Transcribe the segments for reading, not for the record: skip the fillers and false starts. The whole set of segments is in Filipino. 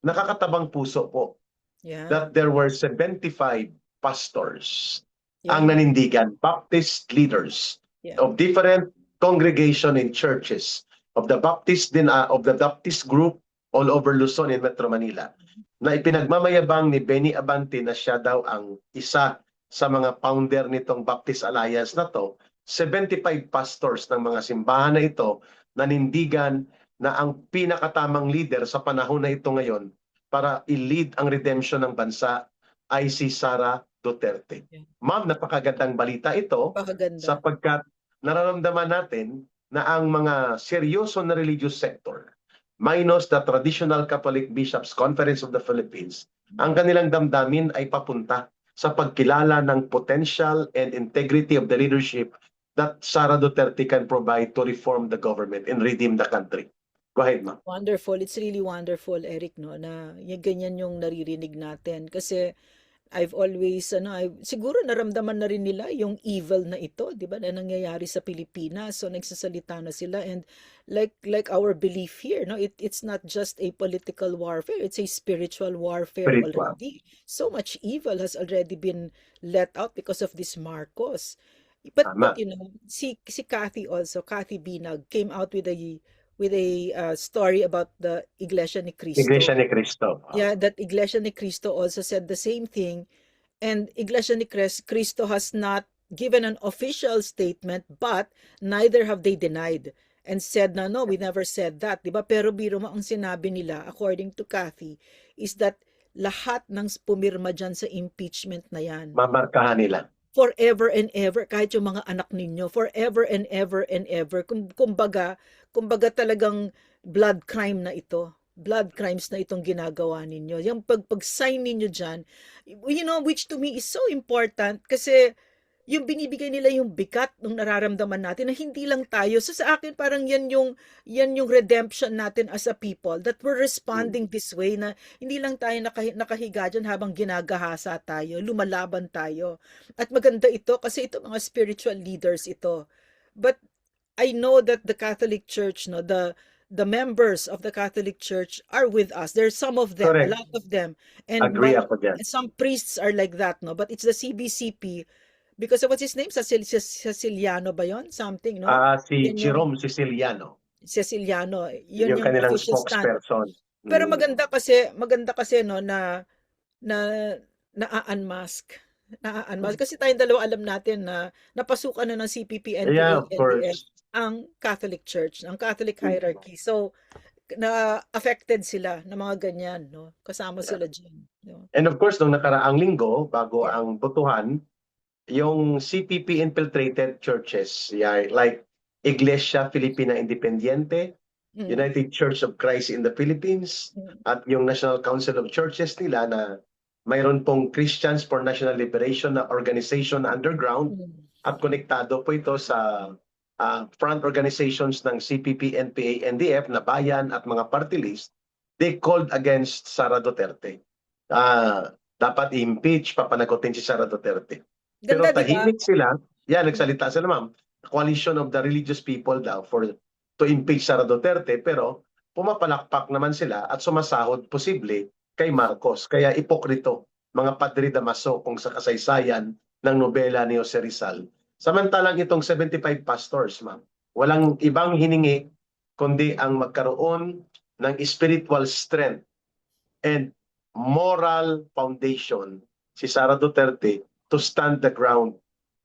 nakakatabang puso po Yeah. that there were 75 pastors ang Yeah. nanindigan, Baptist leaders Yeah. of different congregation and churches of the Baptist group all over Luzon and Metro Manila, na ipinagmamayabang ni Benny Abante na siya daw ang isa sa mga founder nitong Baptist Alliance na to. 75 pastors ng mga simbahan na ito nanindigan na ang pinakatamang leader sa panahon na ito ngayon para i-lead ang redemption ng bansa ay si Sara Duterte. Yeah. Ma'am, napakagandang balita ito Napakaganda. sapagkat nararamdaman natin na ang mga seryoso na religious sector, minus the Traditional Catholic Bishops Conference of the Philippines, ang kanilang damdamin ay papunta sa pagkilala ng potential and integrity of the leadership that Sara Duterte can provide to reform the government and redeem the country. Go ahead, ma'am. Wonderful. It's really wonderful, Eric, no, na yung ganyan yung naririnig natin. Kasi I've always, siguro naramdaman na rin nila yung evil na ito, di ba, na nangyayari sa Pilipinas. So, nagsasalita na sila. And like our belief here, no, it's not just a political warfare, it's a spiritual warfare Spiritual. already. So much evil has already been let out because of this Marcos. But Tama. si Kathy also, Kathy Binag came out with a story about the Iglesia ni Cristo. Iglesia ni Cristo. Yeah, that Iglesia ni Cristo also said the same thing. And Iglesia ni Cristo has not given an official statement, but neither have they denied and said na, no, we never said that. Diba? Pero biro mo ang sinabi nila, according to Kathy, is that lahat ng pumirma dyan sa impeachment na yan, Mamarkahan nila. forever and ever, kahit yung mga anak ninyo, forever and ever and ever. Kumbaga talagang blood crime na ito. Blood crimes na itong ginagawa ninyo. Yung pag-sign ninyo dyan, which to me is so important kasi yung binibigay nila yung bigat ng nararamdaman natin na hindi lang tayo. So sa akin parang yan yung redemption natin as a people, that we're responding this way, na hindi lang tayo nakahiga dyan habang ginagahasa tayo, lumalaban tayo. At maganda ito kasi ito mga spiritual leaders ito. But I know that the Catholic Church, no, the members of the Catholic Church are with us. There's some of them, Correct. a lot of them. And Agree ako dyan. some priests are like that, no? But it's the CBCP, because of what's his name? Siciliano ba yon? Something, no? Si Yan yung Jerome Siciliano. Siciliano. Yun Yung yung kanilang official stand. spokesperson. Pero maganda kasi no na na-unmask. Kasi tayong dalawa alam natin na napasukan na ng CPP, NPA, Yeah, of NDF course. ang Catholic Church, ang Catholic hierarchy. So na affected sila ng mga ganyan, no? Kasama sila diyan, no? And of course, nung nakaraang linggo, bago Yeah. ang botohan, yung CPP infiltrated churches, yeah, like Iglesia Filipina Independiente, United Church of Christ in the Philippines, at yung National Council of Churches nila na mayroon pong Christians for National Liberation na organization underground, at konektado po ito sa front organizations ng CPP, NPA, NDF na bayan at mga party list. They called against Sara Duterte. Dapat i-impeach, papanagutin si Sara Duterte. Pero Ganda, di ba? tahimik sila. Yan, nagsalita sila, ma'am. Coalition of the religious people daw to impeach Sara Duterte, pero pumapalakpak naman sila at sumasahod posible kay Marcos. Kaya ipokrito, mga Padre Damaso kung sa kasaysayan ng nobela ni Jose Rizal. Samantalang itong 75 pastors, ma'am, walang ibang hiningi kundi ang magkaroon ng spiritual strength and moral foundation si Sara Duterte to stand the ground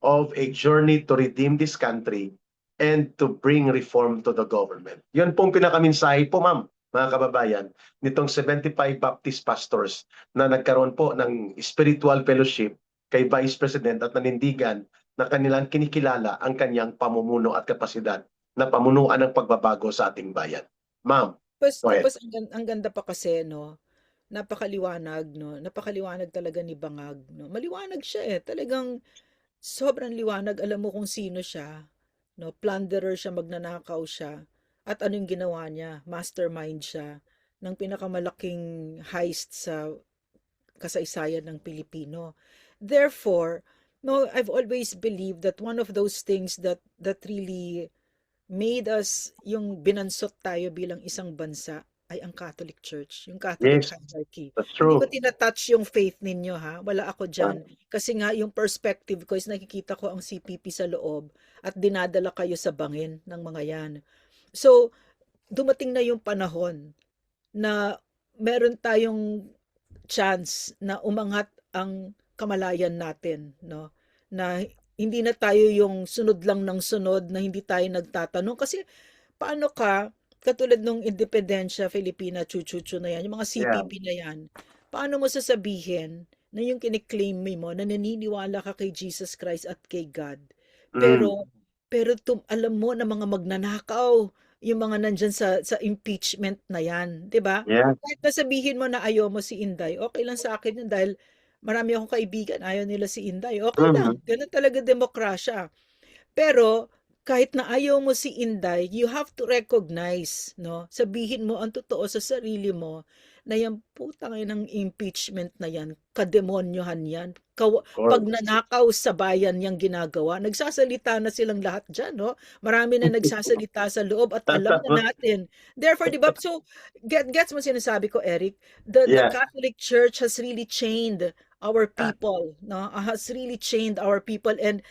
of a journey to redeem this country and to bring reform to the government. Yun pong pinakaminsahe po, ma'am, mga kababayan, nitong 75 Baptist pastors na nagkaroon po ng spiritual fellowship kay Vice President at nanindigan na kanilang kinikilala ang kanyang pamumuno at kapasidad na pamunuan ng pagbabago sa ating bayan. Ma'am, go ahead. Tapos ang ganda pa kasi, no, napakaliwanag, no, napakaliwanag talaga ni Bangag, no. Maliwanag siya eh, talagang sobrang liwanag, alam mo kung sino siya, no, plunderer siya, magnanakaw siya, at anong ginawa niya, mastermind siya ng pinakamalaking heist sa kasaysayan ng Pilipino. Therefore, no, I've always believed that one of those things that really made us, yung binansot tayo bilang isang bansa, ay ang Catholic Church, yung Catholic Yes, hierarchy. that's Hindi ko true. tina-touch yung faith ninyo ha, wala ako Ah, diyan. Kasi nga yung perspective ko is nakikita ko ang CPP sa loob at dinadala kayo sa bangin ng mga 'yan. So, dumating na yung panahon na meron tayong chance na umangat ang kamalayan natin, no? Na hindi na tayo yung sunod lang ng sunod na hindi tayo nagtatanong kasi paano ka katulad nung Independensya Filipina Chuchuchu na yan, yung mga yeah. CPP na yan, paano mo sasabihin na yung kiniklaim mo na naniniwala ka kay Jesus Christ at kay God, Mm. pero alam mo na mga magnanakaw yung mga nandyan sa impeachment na yan, 'di ba? Yeah. Kahit na sabihin mo na ayaw mo si Inday, okay lang sa akin yun dahil marami akong kaibigan, ayaw nila si Inday, okay lang, Mhm. ganun talaga demokrasya. Pero kahit na ayaw mo si Inday, you have to recognize, no? Sabihin mo ang totoo sa sarili mo na yung putang ng impeachment na yan, kademonyohan yan. Of course. Pagnanakaw sa bayan yang ginagawa. Nagsasalita na silang lahat dyan, no? Marami na nagsasalita sa loob at alam na natin. Therefore, di ba? So, gets mo sinasabi ko, Eric? The Yeah. Catholic Church has really chained our people, no? Has really chained our people and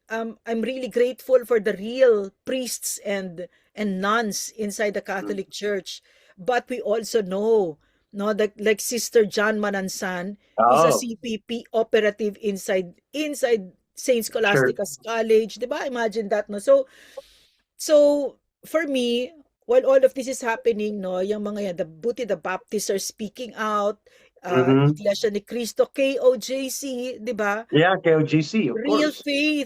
I'm really grateful for the real priests and nuns inside the Mm. Catholic Church. But we also know, no, that like Sister John Manansan is a Oo, CPP operative inside Saint sure. Scholastica's College, 'di ba? Imagine that, no. So for me, while all of this is happening, no, yung mga yan, the Baptists are speaking out, Mhm. Iglesia ni Cristo, KOJC, 'di ba? Yeah, KOGC, of course.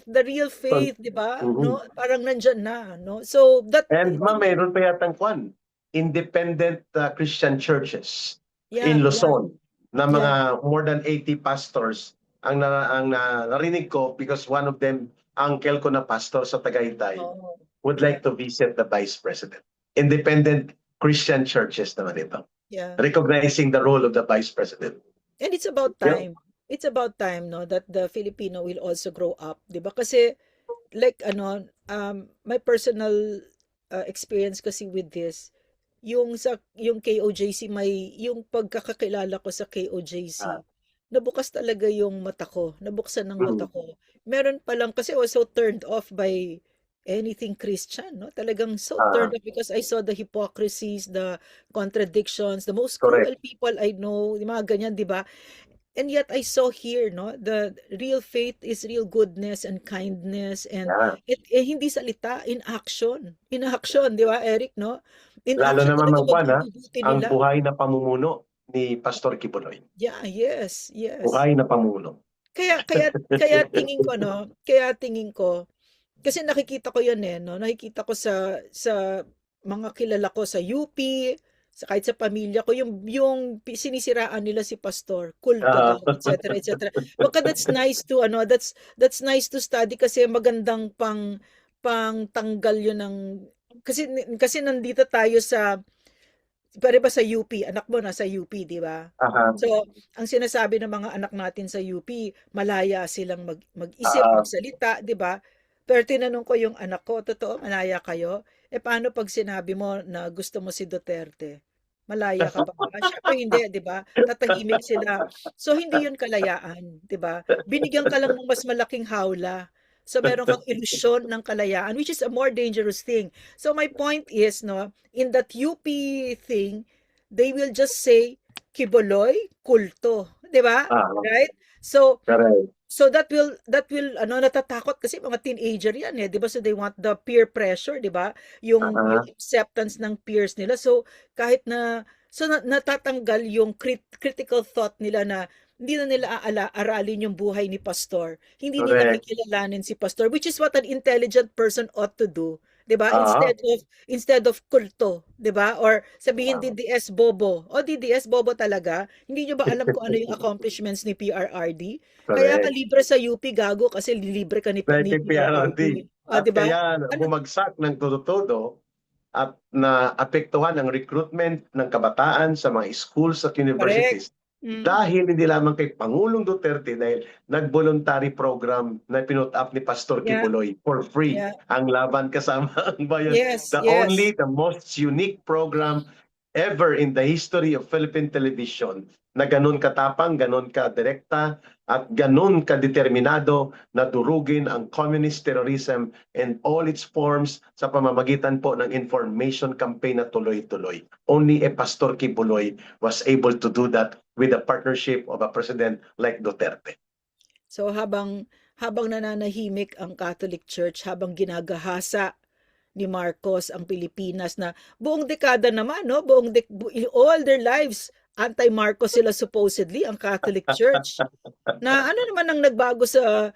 The real So, faith, 'di ba? mhm. No, parang nandiyan na, no? So that And ma'am, mayroon pa yatang independent Christian churches in yeah, yeah, Luzon na yeah. mga more than 80 pastors ang narinig ko because one of them, uncle ko na pastor sa Tagaytay, Oh, would yeah, like to visit the Vice President. Independent Christian churches naman ito. yeah. Recognizing the role of the Vice President. And it's about Yeah. time. It's about time, no, that the Filipino will also grow up, 'di ba? Kasi like ano, my personal experience kasi with this, yung KOJC yung pagkakakilala ko sa Ah, KOJC, nabukas talaga yung mata ko, nabuksan ng mata mm, ko. Meron pa lang kasi I was so turned off by anything Christian, no? Talagang so ah, turned off because I saw the hypocrisies, the contradictions, the most cruel correct. people I know, yung mga ganyan, 'di ba? And yet I saw here, no, the real faith is real goodness and kindness and Yeah. hindi salita, in action. In action, di ba, Eric, no? In Lalo action naman talaga Ma'am Juan, mabubuti ang nila. buhay na pamumuno ni Pastor Kibuloy. Yeah, yes, yes. Buhay na pamuno. Kaya kaya kaya tingin ko, no, kaya tingin ko kasi nakikita ko 'yan eh, no? Nakikita ko sa mga kilala ko sa UP, kahit sa pamilya ko yung sinisiraan nila si pastor, kulto Ah, daw, et cetera, et cetera. Baka that's nice to ano, that's nice to study kasi magandang pangtanggal yun ng kasi nandito tayo pare ba sa UP, anak mo nasa UP, 'di ba? aha, So, ang sinasabi ng mga anak natin sa UP, malaya silang mag-isip, ah, magsalita, 'di ba? Pero tinanong ko yung anak ko, totoo, malaya kayo? Eh, paano pag sinabi mo na gusto mo si Duterte? Malaya ka ba? Siyempre hindi, 'di ba? Tatahimik sila. So, hindi yun kalayaan, 'di ba? Binigyan ka lang ng mas malaking hawla. So, meron kang ilusyon ng kalayaan, which is a more dangerous thing. So, my point is, no, in that UP thing, they will just say, Kiboloy, kulto, 'di ba? ah, Right? So correct. that will ano, natatakot kasi mga teenager 'yan eh, 'di ba? So they want the peer pressure, 'di ba? Yung Aha, acceptance ng peers nila. So kahit na natatanggal yung critical thought nila na hindi na nila aralin yung buhay ni pastor. Hindi nila correct. kikilalanin si pastor, which is what an intelligent person ought to do. 'Di ba? Ah, Instead of kulto, 'di ba? Or sabihin ah, DDS bobo. O DDS bobo talaga. Hindi nyo ba alam kung ano yung accomplishments ni PRRD? Kaya ka correct. libre sa UP, gago, kasi libre ka ni Like PRRD. PRRD. O, At 'di ba? kaya Ano? bumagsak ng todo-todo at naapektuhan ang recruitment ng kabataan sa mga schools at Correct. universities Mm. dahil hindi lamang kay Pangulong Duterte dahil nag-voluntary program na pinut up ni Pastor Yeah, Kibuloy for free yeah. ang laban kasama ang bayan. Yes, The yes. only, the most unique program ever in the history of Philippine television na ganun katapang, ganun ka-direkta, at ganun ka-determinado na durugin ang communist terrorism and all its forms sa pamamagitan po ng information campaign na tuloy-tuloy. Only a Pastor Kibuloy was able to do that with the partnership of a president like Duterte. So habang nananahimik ang Catholic Church, habang ginagahasa ni Marcos ang Pilipinas na buong dekada naman, no? All their lives anti-Marcos sila supposedly, ang Catholic Church. Na ano naman ang nagbago sa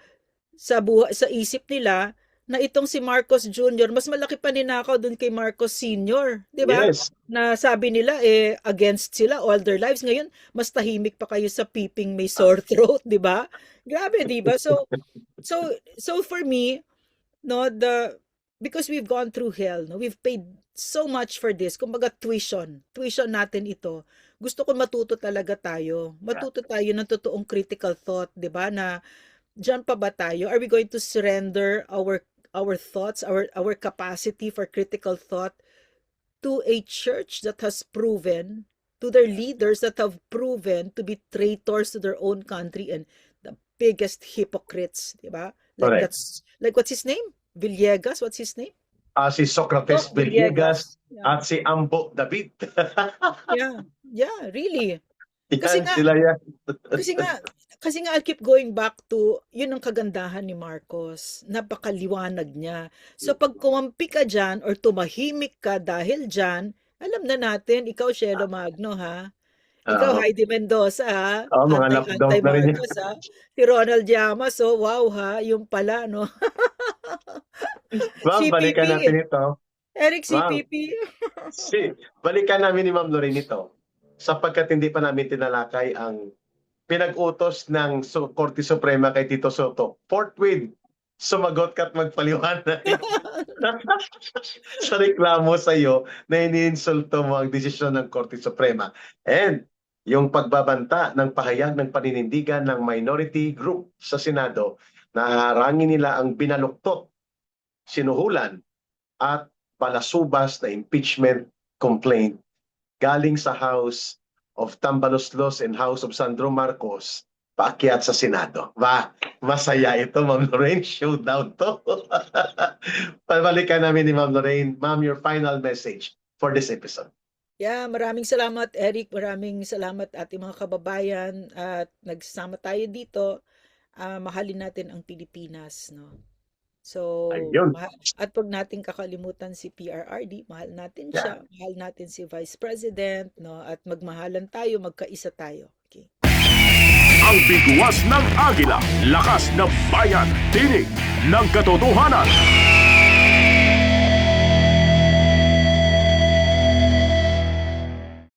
sa isip nila na itong si Marcos Jr. mas malaki pa ninakaw doon kay Marcos Sr., 'di ba? Yes. Na sabi nila against sila all their lives. Ngayon mas tahimik pa kayo sa peeping may sore throat, 'di ba? Grabe, 'di ba? So for me, no, because we've gone through hell, no, we've paid so much for this. Kumbaga tuition natin ito. Gusto ko matuto talaga tayo. Matuto tayo ng totoong critical thought, 'di ba? Na diyan pa ba tayo? Are we going to surrender our thoughts, our capacity for critical thought to a church that has proven, to their leaders that have proven to be traitors to their own country and the biggest hypocrites, 'di ba? Correct. Like what's his name? Villegas, what's his name? Si Socrates Doc Villegas. Villegas at si Ambo David. Yeah, really. Yan, nga- sila yan. Kasi nga I'll keep going back to yun ang kagandahan ni Marcos. Napakaliwanag niya. So pag kumampi ka dyan or tumahimik ka dahil dyan, alam na natin, ikaw Shelo Magno ha. Ikaw Oo. Heidi Mendoza ha. Mga lockdown na rin yan. Anti-Marcos ha. Si Ronald Llamas, so wow ha. Yung pala no. Ma'am, balikan CPP. natin ito. Eric Wow. CPP. Balikan namin ni Ma'am Lorraine ito sapagkat hindi pa namin tinalakay ang pinag-utos ng Korte Suprema kay Tito Soto. Forthwith, sumagot ka at magpaliwanag sa reklamo sa iyo na iniinsulto mo ang desisyon ng Korte Suprema. And yung pagbabanta ng pahayag ng paninindigan ng minority group sa Senado na harangin nila ang binaluktot, sinuhulan at palasubas na impeachment complaint galing sa House of Tambaloslos and House of Sandro Marcos paakyat sa Senado. Masaya ito, Ma'am Lorraine. Showdown to. Pabalikan namin ni Ma'am Lorraine. Ma'am, your final message for this episode. Yeah, maraming salamat Eric, maraming salamat ating mga kababayan at nagsama tayo dito. Mahalin natin ang Pilipinas, no. So, Ayun. at wag nating kakalimutan si PRRD, mahal natin siya, mahal natin si Vice President, no, at magmahalan tayo, magkaisa tayo. Okay. Ang bigwas ng agila, lakas ng bayan, tinig ng katotohanan.